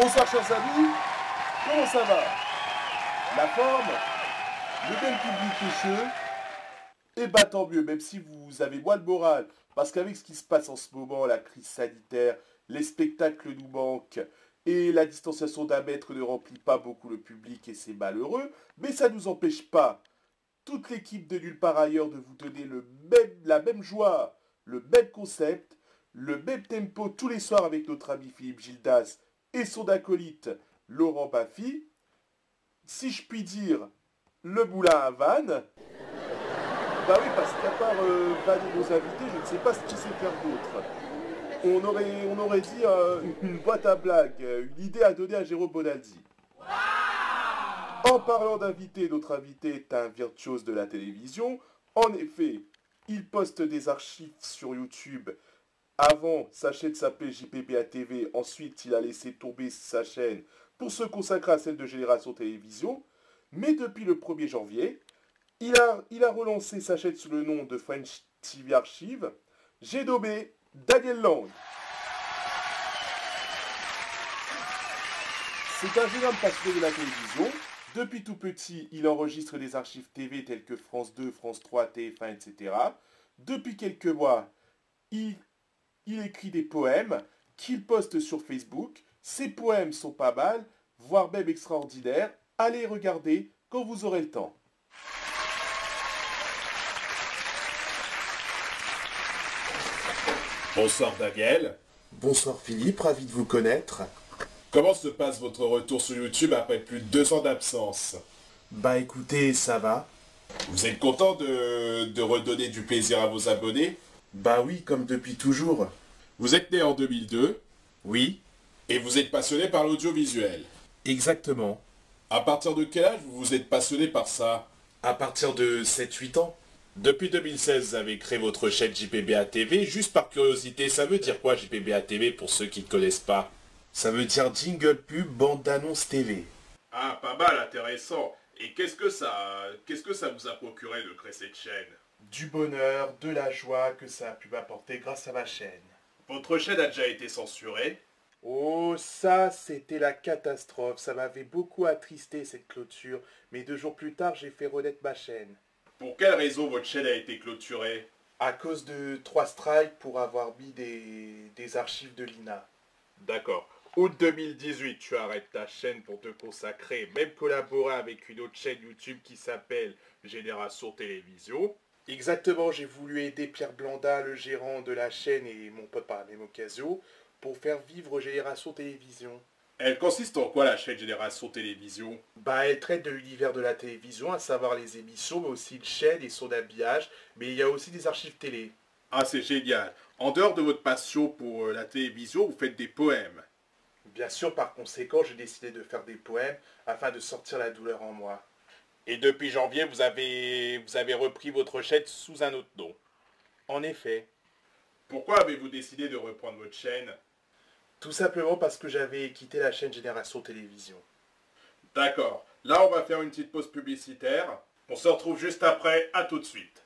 Bonsoir chers amis, comment ça va? La forme? Le bel public est chaud? Et bah tant mieux, même si vous avez moins le moral, parce qu'avec ce qui se passe en ce moment, la crise sanitaire, les spectacles nous manquent, et la distanciation d'un mètre ne remplit pas beaucoup le public et c'est malheureux, mais ça ne nous empêche pas, toute l'équipe de Nulle part ailleurs, de vous donner la même joie, le même concept, le même tempo tous les soirs avec notre ami Philippe Gildas et son acolyte Laurent Baffy. Si je puis dire, le moulin à vannes. Bah oui, parce qu'à part vanner nos invités, je ne sais pas ce qu'il sait faire d'autre. On aurait dit une boîte à blagues, une idée à donner à Jérôme Bonaldi. En parlant d'invité, notre invité est un virtuose de la télévision. En effet, il poste des archives sur YouTube. Avant, sa chaîne s'appelait JPBA TV. Ensuite, il a laissé tomber sa chaîne pour se consacrer à celle de Génération Télévision. Mais depuis le 1er janvier, il a relancé sa chaîne sous le nom de French TV Archive. J'ai nommé Daniel Lang. C'est un jeune homme passionné de la télévision. Depuis tout petit, il enregistre des archives TV telles que France 2, France 3, TF1, etc. Depuis quelques mois, il écrit des poèmes qu'il poste sur Facebook. Ces poèmes sont pas mal, voire même extraordinaires. Allez regarder quand vous aurez le temps. Bonsoir Daniel. Bonsoir Philippe, ravi de vous connaître. Comment se passe votre retour sur YouTube après plus de 2 ans d'absence? Bah écoutez, ça va. Vous êtes content de redonner du plaisir à vos abonnés? Bah oui, comme depuis toujours. Vous êtes né en 2002 Oui, et vous êtes passionné par l'audiovisuel. exactement. À partir de quel âge vous vous êtes passionné par ça? À partir de 7-8 ans. Depuis 2016, vous avez créé votre chaîne JPBA TV. Juste par curiosité, ça veut dire quoi JPBA TV pour ceux qui ne connaissent pas? Ça veut dire jingle pub, bande d'annonce TV. Ah, pas mal, intéressant. Et qu'est-ce que ça vous a procuré de créer cette chaîne? Du bonheur, de la joie que ça a pu m'apporter grâce à ma chaîne. Votre chaîne a déjà été censurée? Oh, ça, c'était la catastrophe. Ça m'avait beaucoup attristé, cette clôture. Mais 2 jours plus tard, j'ai fait renaître ma chaîne. Pour quelle raison votre chaîne a été clôturée? À cause de 3 strikes pour avoir mis des archives de l'INA. D'accord. Août 2018, tu arrêtes ta chaîne pour te consacrer, même collaborer avec une autre chaîne YouTube qui s'appelle Génération Télévision. Exactement, j'ai voulu aider Pierre Blanda, le gérant de la chaîne, et mon pote par la même occasion, pour faire vivre Génération Télévision. Elle consiste en quoi la chaîne Génération Télévision? Bah, elle traite de l'univers de la télévision, à savoir les émissions, mais aussi le chaîne et son habillage, mais il y a aussi des archives télé. Ah, c'est génial. En dehors de votre passion pour la télévision, vous faites des poèmes. Bien sûr, par conséquent, j'ai décidé de faire des poèmes afin de sortir la douleur en moi. Et depuis janvier, vous avez repris votre chaîne sous un autre nom. En effet, Pourquoi avez-vous décidé de reprendre votre chaîne? tout simplement parce que j'avais quitté la chaîne Génération Télévision. D'accord. Là, on va faire une petite pause publicitaire. On se retrouve juste après. À tout de suite.